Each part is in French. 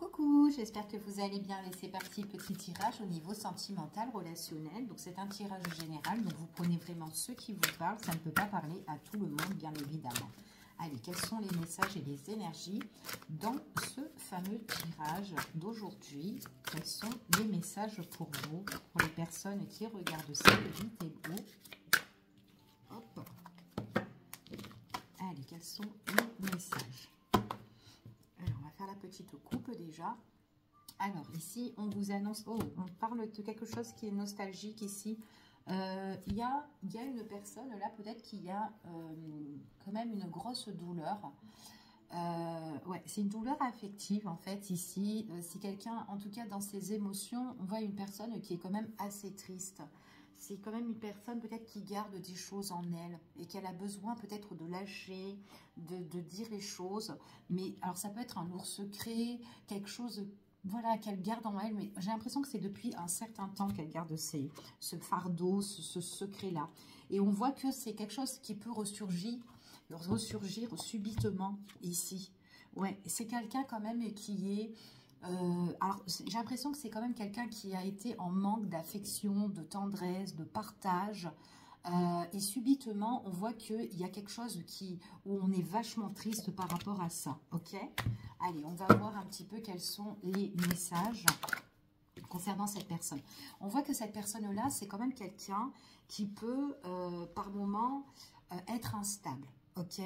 Coucou, j'espère que vous allez bien. C'est parti, petit tirage au niveau sentimental, relationnel. Donc c'est un tirage général, donc vous prenez vraiment ce qui vous parle. Ça ne peut pas parler à tout le monde, bien évidemment. Allez, quels sont les messages et les énergies dans ce fameux tirage d'aujourd'hui? Quels sont les messages pour vous, pour les personnes qui regardent cette vidéo? Hop. Allez, quels sont les messages? Alors, on va faire la petite coupe déjà. Alors, ici, on vous annonce... Oh, on parle de quelque chose qui est nostalgique ici. Il y a une personne, là, peut-être qu'il y a quand même une grosse douleur. Ouais, c'est une douleur affective, en fait, ici. Si quelqu'un, en tout cas, dans ses émotions, on voit une personne qui est quand même assez triste. C'est quand même une personne peut-être qui garde des choses en elle et qu'elle a besoin peut-être de lâcher, de dire les choses. Mais alors ça peut être un lourd secret, quelque chose voilà, qu'elle garde en elle. Mais j'ai l'impression que c'est depuis un certain temps qu'elle garde ce fardeau, ce secret-là. Et on voit que c'est quelque chose qui peut ressurgir subitement ici. Ouais, c'est quelqu'un quand même qui est... alors, j'ai l'impression que c'est quand même quelqu'un qui a été en manque d'affection, de tendresse, de partage. Et subitement, on voit qu'il y a quelque chose où on est vachement triste par rapport à ça. Ok? Allez, on va voir un petit peu quels sont les messages concernant cette personne. On voit que cette personne-là, c'est quand même quelqu'un qui peut, par moment, être instable. Ok?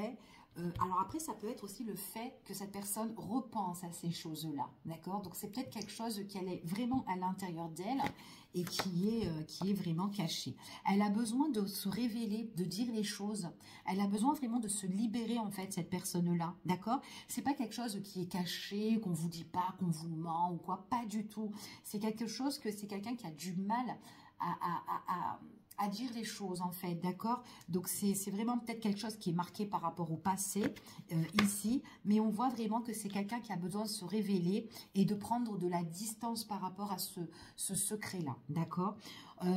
Alors après, ça peut être aussi le fait que cette personne repense à ces choses-là, d'accord? Donc c'est peut-être quelque chose qu'elle est vraiment à l'intérieur d'elle et qui est vraiment caché. Elle a besoin de se révéler, de dire les choses. Elle a besoin vraiment de se libérer, en fait, cette personne-là, d'accord? C'est pas quelque chose qui est caché, qu'on vous dit pas, qu'on vous ment ou quoi, pas du tout. C'est quelque chose que c'est quelqu'un qui a du mal à dire les choses, en fait, d'accord? Donc, c'est vraiment peut-être quelque chose qui est marqué par rapport au passé, ici, mais on voit vraiment que c'est quelqu'un qui a besoin de se révéler et de prendre de la distance par rapport à ce secret-là, d'accord?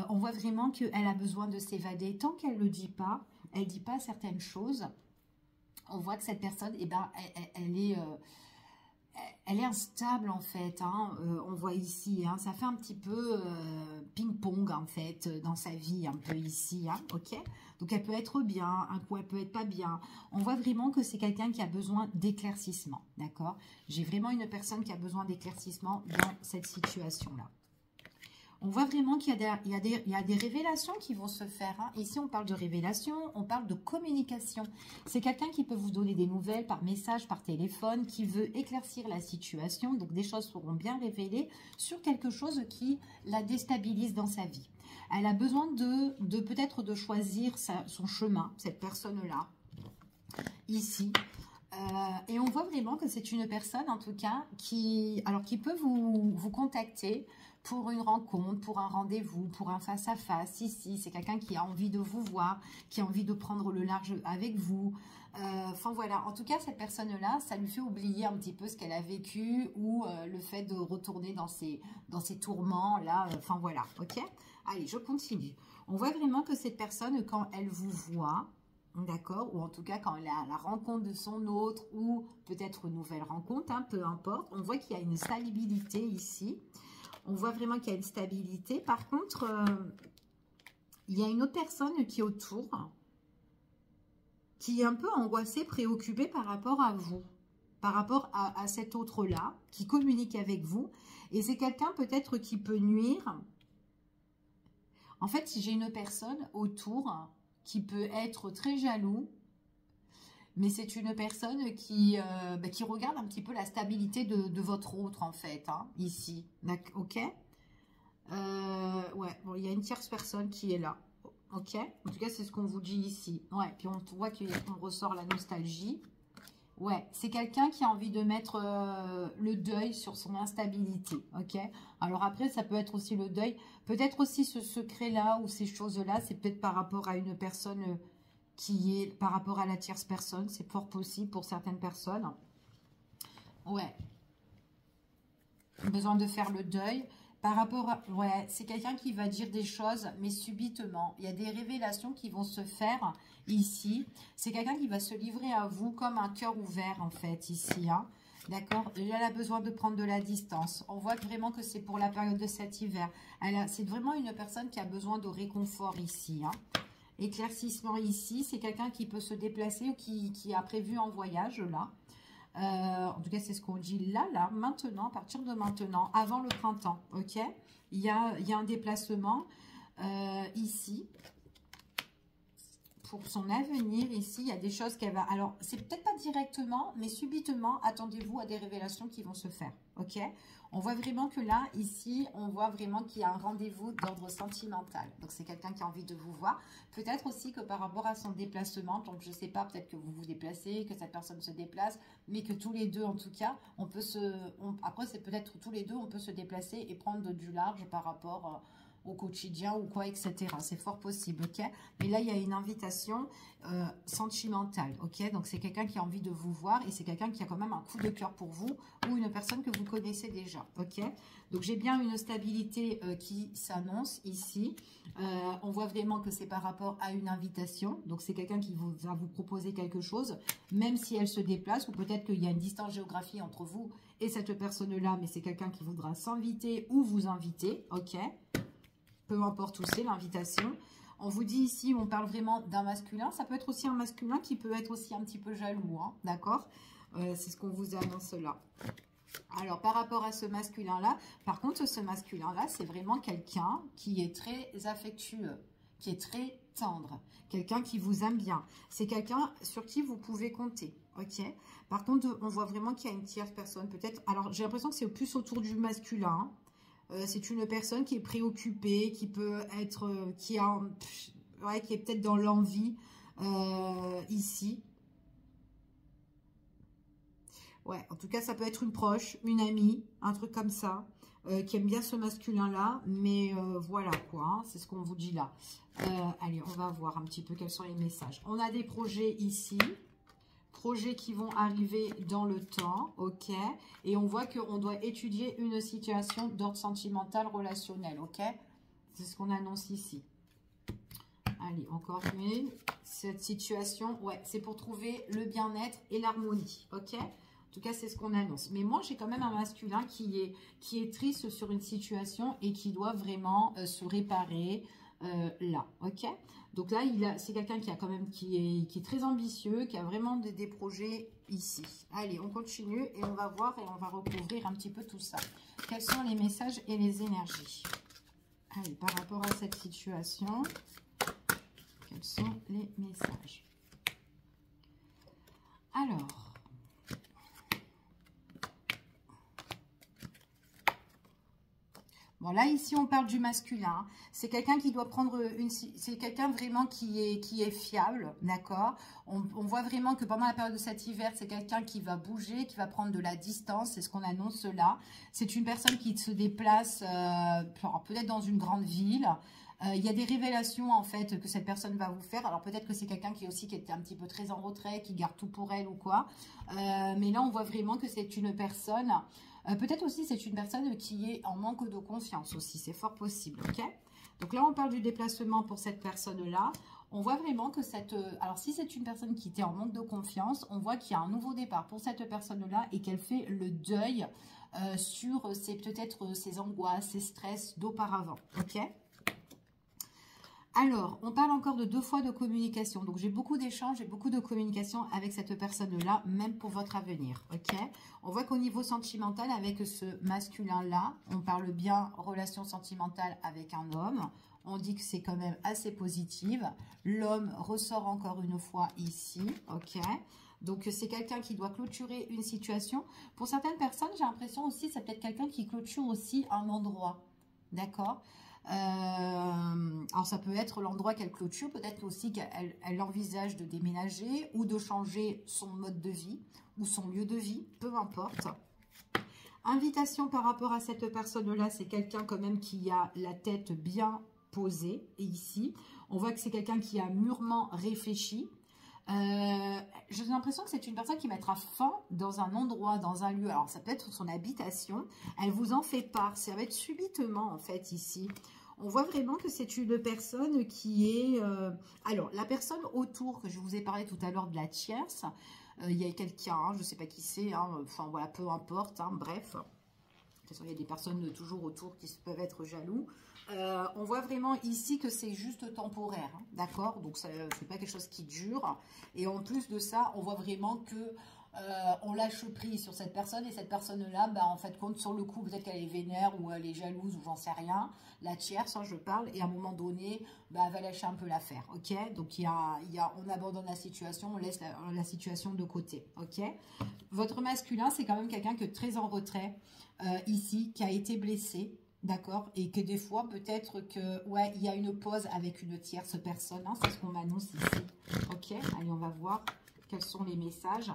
On voit vraiment qu'elle a besoin de s'évader. Tant qu'elle ne le dit pas, elle ne dit pas certaines choses, on voit que cette personne, eh ben, elle est instable, en fait, hein. On voit ici, hein, ça fait un petit peu ping-pong, en fait, dans sa vie, un peu ici, hein, ok? Donc, elle peut être bien, un coup, elle peut être pas bien. On voit vraiment que c'est quelqu'un qui a besoin d'éclaircissement, d'accord? J'ai vraiment une personne qui a besoin d'éclaircissement dans cette situation-là. On voit vraiment qu'il y a des révélations qui vont se faire. Hein. Ici, on parle de révélations, on parle de communication. C'est quelqu'un qui peut vous donner des nouvelles par message, par téléphone, qui veut éclaircir la situation. Donc, des choses seront bien révélées sur quelque chose qui la déstabilise dans sa vie. Elle a besoin de peut-être de choisir son chemin, cette personne-là, ici. Et on voit vraiment que c'est une personne, en tout cas, qui peut vous contacter pour une rencontre, pour un rendez-vous, pour un face-à-face. Ici, c'est quelqu'un qui a envie de vous voir, qui a envie de prendre le large avec vous. Enfin, voilà. En tout cas, cette personne-là, ça lui fait oublier un petit peu ce qu'elle a vécu ou le fait de retourner dans ses tourments, là. Enfin, voilà. OK? Allez, je continue. On voit vraiment que cette personne, quand elle vous voit... D'accord, ou en tout cas quand elle a la rencontre de son autre ou peut-être une nouvelle rencontre, hein, peu importe. On voit qu'il y a une stabilité ici. On voit vraiment qu'il y a une stabilité. Par contre, il y a une autre personne qui est autour, qui est un peu angoissée, préoccupée par rapport à vous, par rapport à cet autre-là, qui communique avec vous. Et c'est quelqu'un peut-être qui peut nuire. En fait, si j'ai une personne autour... qui peut être très jaloux, mais c'est une personne qui regarde un petit peu la stabilité de votre autre, en fait, hein, ici, ok? Ouais, bon, il y a une tierce personne qui est là, ok? En tout cas, c'est ce qu'on vous dit ici. Ouais, puis on voit qu'on ressort la nostalgie. Ouais, c'est quelqu'un qui a envie de mettre le deuil sur son instabilité, ok? Alors après, ça peut être aussi le deuil, peut-être aussi ce secret-là ou ces choses-là, c'est peut-être par rapport à une personne qui est, par rapport à la tierce personne, c'est fort possible pour certaines personnes. Ouais, besoin de faire le deuil. Par rapport à... Ouais, c'est quelqu'un qui va dire des choses, mais subitement. Il y a des révélations qui vont se faire ici. C'est quelqu'un qui va se livrer à vous comme un cœur ouvert, en fait, ici. Hein. D'accord? Elle a besoin de prendre de la distance. On voit vraiment que c'est pour la période de cet hiver. C'est vraiment une personne qui a besoin de réconfort ici. Hein. Éclaircissement ici, c'est quelqu'un qui peut se déplacer ou qui a prévu un voyage là. En tout cas, c'est ce qu'on dit là, maintenant, à partir de maintenant, avant le printemps, ok? Il y a un déplacement ici. Pour son avenir, ici, il y a des choses qu'elle va... Alors, c'est peut-être pas directement, mais subitement, attendez-vous à des révélations qui vont se faire, ok? On voit vraiment que là, ici, on voit vraiment qu'il y a un rendez-vous d'ordre sentimental. Donc, c'est quelqu'un qui a envie de vous voir. Peut-être aussi que par rapport à son déplacement, donc je ne sais pas, peut-être que vous vous déplacez, que cette personne se déplace, mais que tous les deux, en tout cas, on peut après, c'est peut-être tous les deux, on peut se déplacer et prendre du large par rapport... au quotidien ou quoi, etc. C'est fort possible, ok? Mais là, il y a une invitation sentimentale, ok? Donc, c'est quelqu'un qui a envie de vous voir et c'est quelqu'un qui a quand même un coup de cœur pour vous ou une personne que vous connaissez déjà, ok? Donc, j'ai bien une stabilité qui s'annonce ici. On voit vraiment que c'est par rapport à une invitation. Donc, c'est quelqu'un qui va vous proposer quelque chose, même si elle se déplace ou peut-être qu'il y a une distance géographique entre vous et cette personne-là, mais c'est quelqu'un qui voudra s'inviter ou vous inviter, ok? Peu importe où c'est l'invitation. On vous dit ici, on parle vraiment d'un masculin. Ça peut être aussi un masculin qui peut être aussi un petit peu jaloux, hein, d'accord? C'est ce qu'on vous annonce là. Alors, par rapport à ce masculin-là, par contre, ce masculin-là, c'est vraiment quelqu'un qui est très affectueux, qui est très tendre, quelqu'un qui vous aime bien. C'est quelqu'un sur qui vous pouvez compter, ok? Par contre, on voit vraiment qu'il y a une tierce personne, peut-être. Alors, j'ai l'impression que c'est plus autour du masculin, hein. C'est une personne qui est préoccupée, qui peut être, qui est peut-être dans l'envie ici. Ouais, en tout cas, ça peut être une proche, une amie, un truc comme ça, qui aime bien ce masculin-là. Mais voilà quoi, hein, c'est ce qu'on vous dit là. Allez, on va voir un petit peu quels sont les messages. On a des projets ici. Projets qui vont arriver dans le temps, ok? Et on voit qu'on doit étudier une situation d'ordre sentimental relationnel, ok? C'est ce qu'on annonce ici. Allez, encore une. Cette situation, ouais, c'est pour trouver le bien-être et l'harmonie, ok? En tout cas, c'est ce qu'on annonce. Mais moi, j'ai quand même un masculin qui est triste sur une situation et qui doit vraiment se réparer là, ok? Donc là, c'est quelqu'un qui a quand même qui est très ambitieux, qui a vraiment des projets ici. Allez, on continue et on va voir et on va recouvrir un petit peu tout ça. Quels sont les messages et les énergies? Allez, par rapport à cette situation, quels sont les messages? Alors, bon, là, ici, on parle du masculin. C'est quelqu'un qui doit prendre c'est quelqu'un vraiment qui est fiable, d'accord? On voit vraiment que pendant la période de cet hiver, c'est quelqu'un qui va bouger, qui va prendre de la distance. C'est ce qu'on annonce là. C'est une personne qui se déplace peut-être dans une grande ville. Il y a des révélations, en fait, que cette personne va vous faire. Alors, peut-être que c'est quelqu'un qui était un petit peu très en retrait, qui garde tout pour elle ou quoi. Mais là, on voit vraiment que c'est une personne... peut-être aussi c'est une personne qui est en manque de confiance aussi, c'est fort possible, ok? Donc là, on parle du déplacement pour cette personne-là. On voit vraiment que alors si c'est une personne qui était en manque de confiance, on voit qu'il y a un nouveau départ pour cette personne-là et qu'elle fait le deuil sur peut-être ses angoisses, ses stress d'auparavant, ok? Alors, on parle encore de 2 fois de communication. Donc, j'ai beaucoup d'échanges et beaucoup de communication avec cette personne-là, même pour votre avenir. Ok? On voit qu'au niveau sentimental, avec ce masculin-là, on parle bien relation sentimentale avec un homme. On dit que c'est quand même assez positive. L'homme ressort encore une fois ici. Ok? Donc, c'est quelqu'un qui doit clôturer une situation. Pour certaines personnes, j'ai l'impression aussi, c'est peut-être quelqu'un qui clôture aussi un endroit. D'accord? Alors ça peut être l'endroit qu'elle clôture, peut-être aussi qu'elle envisage de déménager ou de changer son mode de vie ou son lieu de vie, peu importe. Invitation par rapport à cette personne-là, c'est quelqu'un quand même qui a la tête bien posée. Et ici, on voit que c'est quelqu'un qui a mûrement réfléchi. J'ai l'impression que c'est une personne qui mettra fin dans un endroit, dans un lieu. Alors, ça peut être son habitation. Elle vous en fait part. Ça va être subitement, en fait, ici. On voit vraiment que c'est une personne qui est... alors, la personne autour, que je vous ai parlé tout à l'heure de la tierce, Il y a quelqu'un, hein, je ne sais pas qui c'est, hein, enfin voilà, peu importe, hein, bref. De toute façon, il y a des personnes toujours autour qui peuvent être jaloux. On voit vraiment ici que c'est juste temporaire, hein, d'accord? Donc, ce n'est pas quelque chose qui dure. Et en plus de ça, on voit vraiment que on lâche prise sur cette personne. Et cette personne-là, bah, en fait, compte sur le coup, peut-être qu'elle est vénère ou elle est jalouse ou j'en sais rien. La tierce, hein, je parle. Et à un moment donné, bah, elle va lâcher un peu l'affaire, ok? Donc, on abandonne la situation, on laisse la situation de côté, ok? Votre masculin, c'est quand même quelqu'un qui est très en retrait ici, qui a été blessé. D'accord, et que des fois, peut-être que, ouais, il y a une pause avec une tierce personne, hein, c'est ce qu'on m'annonce ici. Ok, allez, on va voir quels sont les messages.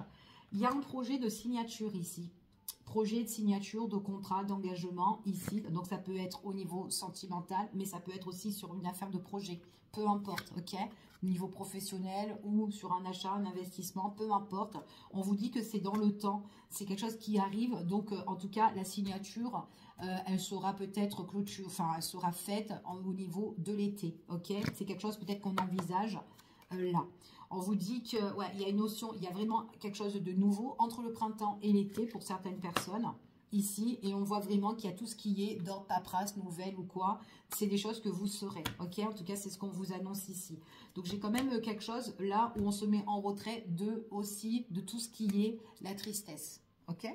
Il y a un projet de signature ici. Projet de signature, de contrat, d'engagement ici. Donc, ça peut être au niveau sentimental, mais ça peut être aussi sur une affaire de projet. Peu importe, ok? Niveau professionnel ou sur un achat, un investissement, peu importe. On vous dit que c'est dans le temps. C'est quelque chose qui arrive. Donc, en tout cas, la signature, elle sera peut-être clôture, enfin, elle sera faite au niveau de l'été, ok? C'est quelque chose peut-être qu'on envisage là. On vous dit que, ouais, il y a une notion, il y a vraiment quelque chose de nouveau entre le printemps et l'été pour certaines personnes ici, et on voit vraiment qu'il y a tout ce qui est d'ordre paperasse, nouvelle ou quoi. C'est des choses que vous saurez, ok? En tout cas, c'est ce qu'on vous annonce ici. Donc, j'ai quand même quelque chose là où on se met en retrait aussi de tout ce qui est la tristesse, ok?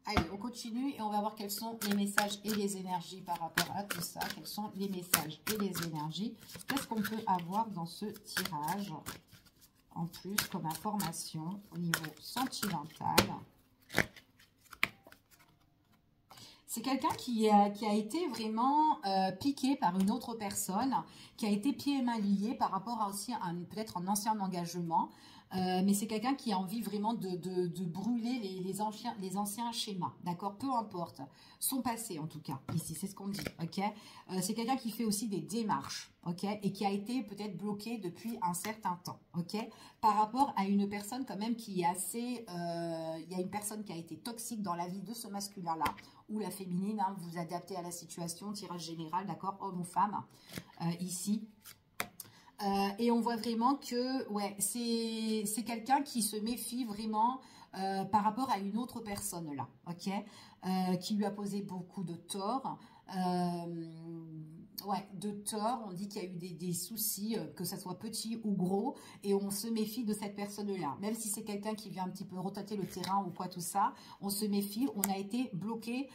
Allez, on continue et on va voir quels sont les messages et les énergies par rapport à tout ça. Quels sont les messages et les énergies? Qu'est-ce qu'on peut avoir dans ce tirage en plus comme information au niveau sentimental? C'est quelqu'un qui a été vraiment piqué par une autre personne, qui a été pieds et mains liés par rapport à aussi peut-être un ancien engagement. Mais c'est quelqu'un qui a envie vraiment de brûler les anciens schémas, d'accord? Peu importe, son passé en tout cas, ici, c'est ce qu'on dit, ok? C'est quelqu'un qui fait aussi des démarches, ok? Et qui a été peut-être bloqué depuis un certain temps, ok? Par rapport à une personne quand même qui est assez... il y a une personne qui a été toxique dans la vie de ce masculin-là, ou la féminine, hein, vous adaptez à la situation, tirage général, d'accord? Homme ou femme, ici. Et on voit vraiment que ouais, c'est quelqu'un qui se méfie vraiment par rapport à une autre personne là, ok, qui lui a posé beaucoup de torts. Ouais, de tort, on dit qu'il y a eu des soucis, que ça soit petit ou gros, et on se méfie de cette personne-là. Même si c'est quelqu'un qui vient un petit peu retâter le terrain ou quoi tout ça, on se méfie, on a été bloqué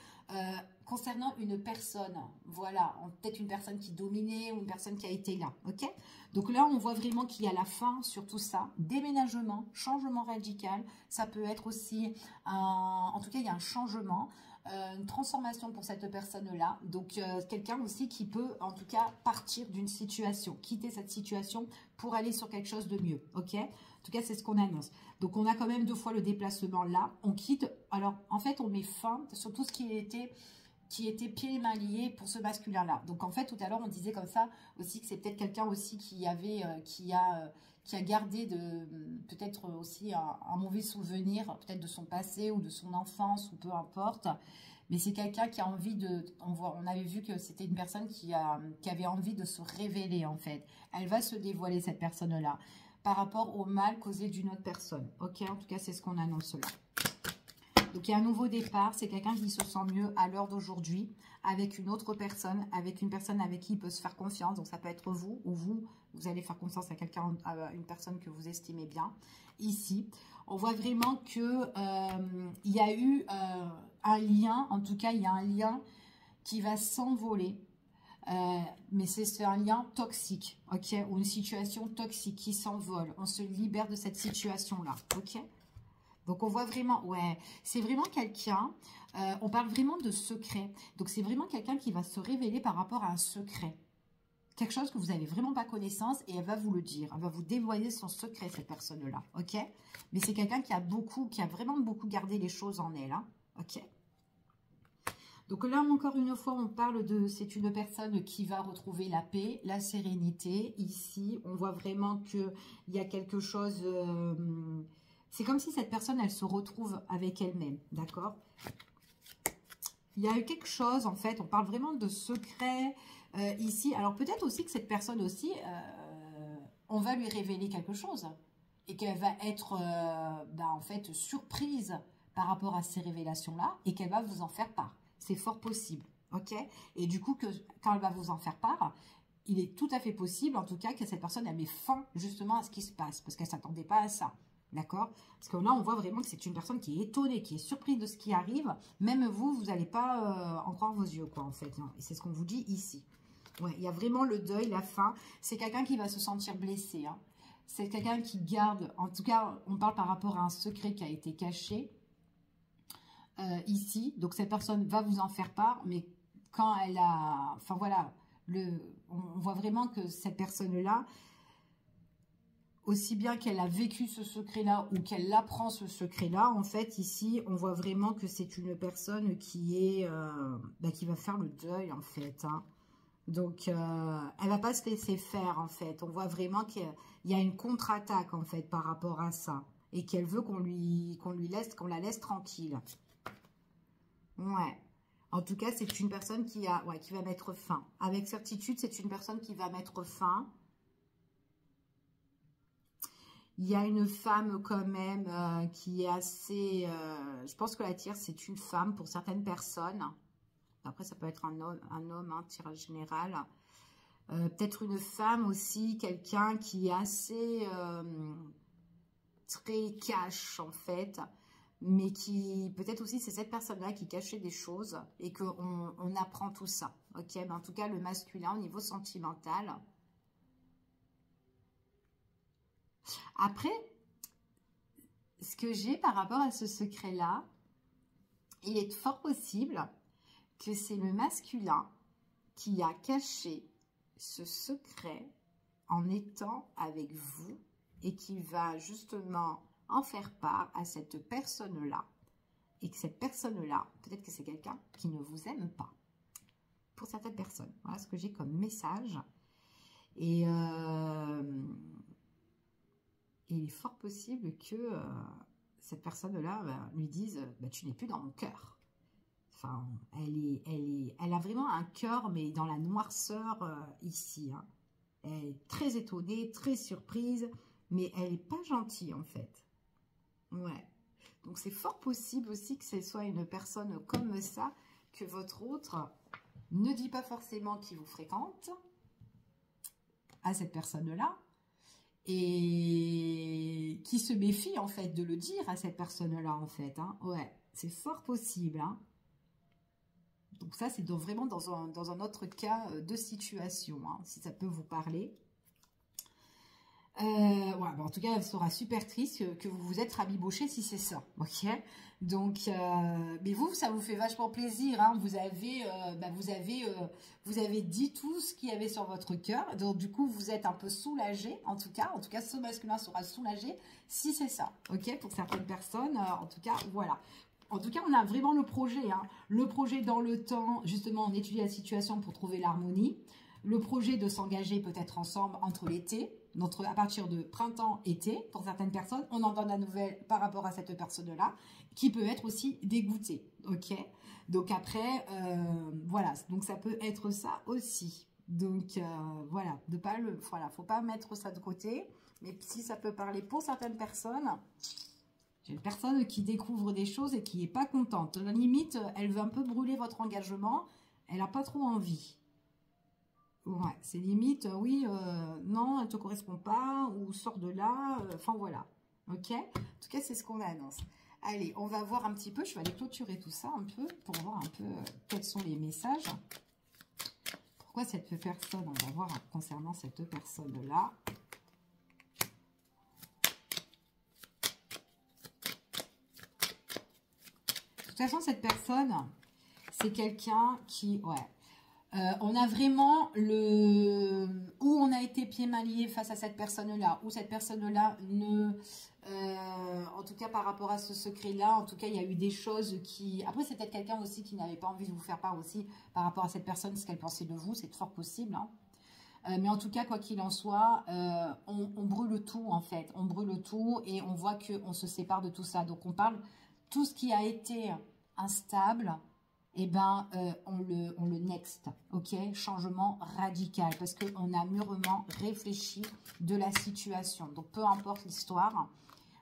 concernant une personne. Voilà, peut-être une personne qui dominait ou une personne qui a été là, ok? Donc là, on voit vraiment qu'il y a la fin sur tout ça, déménagement, changement radical, ça peut être aussi, en tout cas, il y a un changement, une transformation pour cette personne-là. Donc, quelqu'un aussi qui peut, en tout cas, partir d'une situation, quitter cette situation pour aller sur quelque chose de mieux, ok? En tout cas, c'est ce qu'on annonce. Donc, on a quand même 2 fois le déplacement là. On quitte. Alors, en fait, on met fin sur tout ce qui était pieds et mains liés pour ce masculin-là. Donc, en fait, tout à l'heure, on disait comme ça aussi que c'est peut-être quelqu'un aussi qui a gardé peut-être aussi un mauvais souvenir, peut-être de son passé ou de son enfance ou peu importe. Mais c'est quelqu'un qui a envie on avait vu que c'était une personne qui avait envie de se révéler en fait. Elle va se dévoiler, cette personne-là, par rapport au mal causé d'une autre personne. Ok, en tout cas, c'est ce qu'on annonce là. Donc, il y a un nouveau départ. C'est quelqu'un qui se sent mieux à l'heure d'aujourd'hui avec une autre personne, avec une personne avec qui il peut se faire confiance. Donc, ça peut être vous ou vous allez faire confiance à quelqu'un, à une personne que vous estimez bien. Ici, on voit vraiment que il y a eu un lien. En tout cas, il y a un lien qui va s'envoler. Mais c'est un lien toxique, ok? Ou une situation toxique qui s'envole. On se libère de cette situation-là, ok? Donc, on voit vraiment, ouais, c'est vraiment quelqu'un, on parle vraiment de secret. Donc, c'est vraiment quelqu'un qui va se révéler par rapport à un secret. Quelque chose que vous n'avez vraiment pas connaissance et elle va vous le dire. Elle va vous dévoiler son secret, cette personne-là, ok? Mais c'est quelqu'un qui a vraiment beaucoup gardé les choses en elle, hein, ok? Donc là, encore une fois, on parle c'est une personne qui va retrouver la paix, la sérénité. Ici, on voit vraiment qu'il y a quelque chose... c'est comme si cette personne, elle se retrouve avec elle-même, d'accord? Il y a eu quelque chose, en fait, on parle vraiment de secret ici. Alors, peut-être aussi que cette personne aussi, on va lui révéler quelque chose. et qu'elle va être en fait surprise par rapport à ces révélations-là et qu'elle va vous en faire part. C'est fort possible, ok? Et du coup, quand elle va vous en faire part, il est tout à fait possible, en tout cas, que cette personne elle met fin justement à ce qui se passe, parce qu'elle ne s'attendait pas à ça, d'accord? Parce que là, on voit vraiment que c'est une personne qui est étonnée, qui est surprise de ce qui arrive. Même vous n'allez pas en croire vos yeux, quoi, en fait. Hein. Et c'est ce qu'on vous dit ici. Ouais, il y a vraiment le deuil, la fin. C'est quelqu'un qui va se sentir blessé, hein. C'est quelqu'un qui garde, en tout cas, on parle par rapport à un secret qui a été caché ici. Donc, cette personne va vous en faire part, mais quand elle a... Enfin, voilà, on voit vraiment que cette personne-là, aussi bien qu'elle a vécu ce secret-là ou qu'elle apprend ce secret-là, en fait, ici, on voit vraiment que c'est une personne qui est... qui va faire le deuil, en fait, hein. Donc, elle va pas se laisser faire, en fait. On voit vraiment qu'il y a une contre-attaque, en fait, par rapport à ça. Et qu'elle veut qu'on la laisse tranquille. Ouais. En tout cas, c'est une personne qui va mettre fin. Avec certitude, c'est une personne qui va mettre fin. Il y a une femme quand même qui est assez... je pense que la tierce, c'est une femme pour certaines personnes. Après, ça peut être un homme, hein, tirage général. Peut-être une femme aussi, quelqu'un qui est assez très cash en fait, mais qui peut-être aussi c'est cette personne-là qui cachait des choses et qu'on apprend tout ça. Ok, mais en tout cas le masculin au niveau sentimental. Après, ce que j'ai par rapport à ce secret-là, il est fort possible que c'est le masculin qui a caché ce secret en étant avec vous et qui va justement en faire part à cette personne-là. Et que cette personne-là, peut-être que c'est quelqu'un qui ne vous aime pas. Pour certaines personnes. Voilà ce que j'ai comme message. Et il est fort possible que cette personne-là lui dise tu n'es plus dans mon cœur. Enfin, elle a vraiment un cœur, mais dans la noirceur ici. Hein. Elle est très étonnée, très surprise, mais elle n'est pas gentille en fait. Ouais. Donc c'est fort possible aussi que ce soit une personne comme ça, que votre autre ne dit pas forcément qu'il vous fréquente à cette personne-là, et qui se méfie en fait de le dire à cette personne-là en fait. Hein. Ouais, c'est fort possible. Hein. Donc ça, c'est vraiment dans un autre cas de situation, hein, si ça peut vous parler. En tout cas, elle sera super triste que vous vous êtes rabiboché si c'est ça, ok? Donc, mais vous, ça vous fait vachement plaisir, hein, vous avez dit tout ce qu'il y avait sur votre cœur, donc du coup, vous êtes un peu soulagé, en tout cas, ce masculin sera soulagé si c'est ça, ok? Pour certaines personnes, en tout cas, voilà. En tout cas, on a vraiment le projet, hein. Le projet dans le temps, justement, on étudie la situation pour trouver l'harmonie. Le projet de s'engager peut-être ensemble entre l'été, à partir de printemps-été, pour certaines personnes. On en donne la nouvelle par rapport à cette personne-là, qui peut être aussi dégoûtée, ok? Donc après, voilà, donc ça peut être ça aussi. Donc voilà, faut pas mettre ça de côté. Mais si ça peut parler pour certaines personnes... J'ai une personne qui découvre des choses et qui n'est pas contente. À la limite, elle veut un peu brûler votre engagement. Elle n'a pas trop envie. Ouais, c'est limite, oui, non, elle ne te correspond pas, ou sors de là, enfin voilà. Ok? En tout cas, c'est ce qu'on annonce. Allez, on va voir un petit peu, je vais aller clôturer tout ça un peu, pour voir un peu quels sont les messages. Pourquoi cette personne, on va voir concernant cette personne-là. De toute façon, cette personne, c'est quelqu'un qui... Ouais. On a vraiment où on a été pieds mains liés face à cette personne-là, où cette personne-là ne... en tout cas, par rapport à ce secret-là, en tout cas, il y a eu des choses qui... Après, c'est peut-être quelqu'un aussi qui n'avait pas envie de vous faire part aussi par rapport à cette personne, ce qu'elle pensait de vous, c'est fort possible. Hein. Mais en tout cas, quoi qu'il en soit, on brûle tout, en fait. On brûle tout et on voit qu'on se sépare de tout ça. Donc, on parle... Tout ce qui a été instable, eh ben, on le next, ok? Changement radical, parce qu'on a mûrement réfléchi de la situation. Donc, peu importe l'histoire,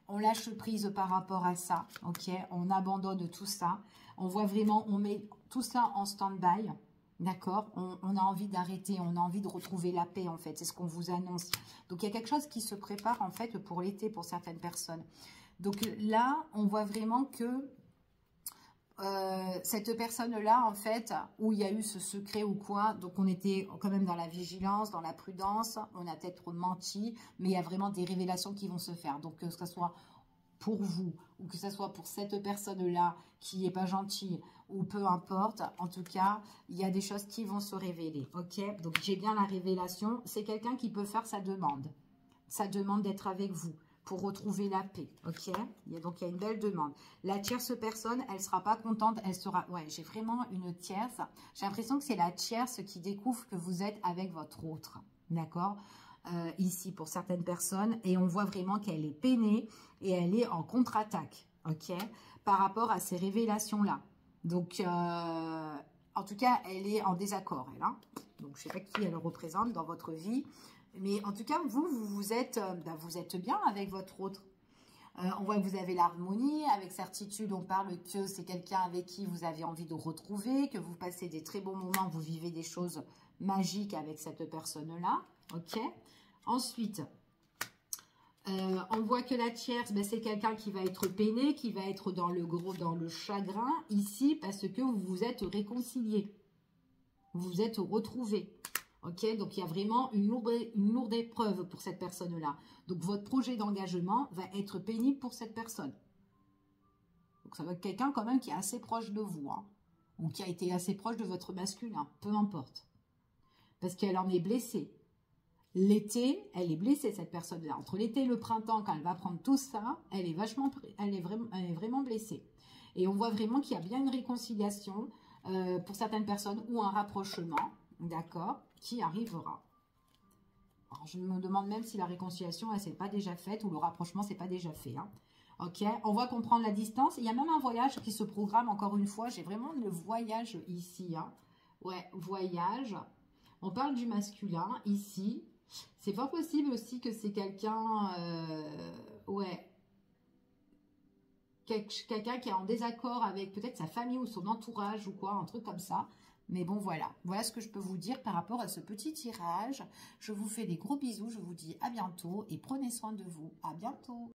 on lâche prise par rapport à ça, ok? On abandonne tout ça. On voit vraiment, on met tout ça en stand-by, d'accord? On a envie d'arrêter, on a envie de retrouver la paix, en fait. C'est ce qu'on vous annonce. Donc, il y a quelque chose qui se prépare, en fait, pour l'été, pour certaines personnes. Donc là, on voit vraiment que cette personne-là, en fait, où il y a eu ce secret ou quoi, donc on était quand même dans la vigilance, dans la prudence, on a peut-être menti, mais il y a vraiment des révélations qui vont se faire. Donc que ce soit pour vous, ou que ce soit pour cette personne-là qui n'est pas gentille, ou peu importe, en tout cas, il y a des choses qui vont se révéler, ok? Donc j'ai bien la révélation, c'est quelqu'un qui peut faire sa demande d'être avec vous, pour retrouver la paix, ok? Donc, il y a une belle demande. La tierce personne, elle ne sera pas contente, elle sera... Ouais, j'ai vraiment une tierce. J'ai l'impression que c'est la tierce qui découvre que vous êtes avec votre autre, d'accord? Ici, pour certaines personnes, et on voit vraiment qu'elle est peinée et elle est en contre-attaque, ok? Par rapport à ces révélations-là. Donc, en tout cas, elle est en désaccord, elle, hein? Donc, je ne sais pas qui elle représente dans votre vie. Mais en tout cas, vous êtes bien avec votre autre. On voit que vous avez l'harmonie. Avec certitude, on parle que c'est quelqu'un avec qui vous avez envie de retrouver, que vous passez des très bons moments, vous vivez des choses magiques avec cette personne-là. Ok. Ensuite, on voit que la tierce, c'est quelqu'un qui va être peiné, qui va être dans le chagrin ici, parce que vous vous êtes réconciliés. Vous vous êtes retrouvés. Ok, donc il y a vraiment une lourde épreuve pour cette personne-là. Donc votre projet d'engagement va être pénible pour cette personne. Donc ça va être quelqu'un quand même qui est assez proche de vous, hein, ou qui a été assez proche de votre masculin, peu importe. Parce qu'elle en est blessée. L'été, elle est blessée cette personne-là. Entre l'été et le printemps, quand elle va prendre tout ça, elle est vraiment blessée. Et on voit vraiment qu'il y a bien une réconciliation pour certaines personnes ou un rapprochement, d'accord, qui arrivera. Alors, je me demande même si la réconciliation, elle s'est pas déjà faite ou le rapprochement, c'est pas déjà fait. Hein. Ok, on voit qu'on prend la distance. Il y a même un voyage qui se programme, encore une fois. J'ai vraiment le voyage ici. Hein. Ouais, voyage. On parle du masculin ici. C'est fort possible aussi que c'est quelqu'un... ouais. Quelqu'un qui est en désaccord avec peut-être sa famille ou son entourage ou quoi, un truc comme ça. Mais bon, voilà. Voilà ce que je peux vous dire par rapport à ce petit tirage. Je vous fais des gros bisous. Je vous dis à bientôt et prenez soin de vous. À bientôt.